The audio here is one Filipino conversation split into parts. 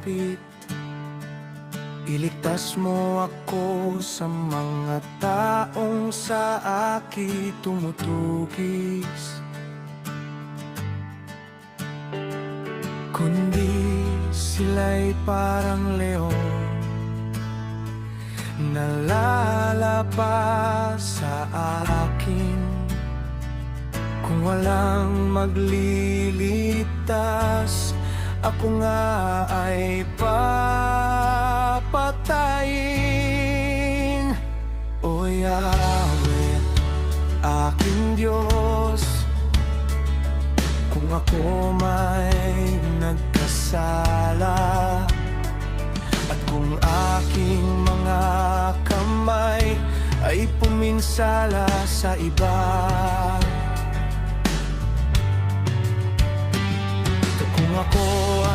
lumapit. Iligtas mo ako sa mga taong sa akin tumutugis, kundi sila'y parang leon na lalabas sa akin. Kung walang magliligtas, ako nga ay papatayin. O Yahweh, aking Diyos, kung ako may nagkasala, at kung aking mga kamay ay puminsala sa iba, kung ako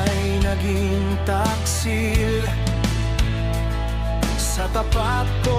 ay naging taksil sa tapat ko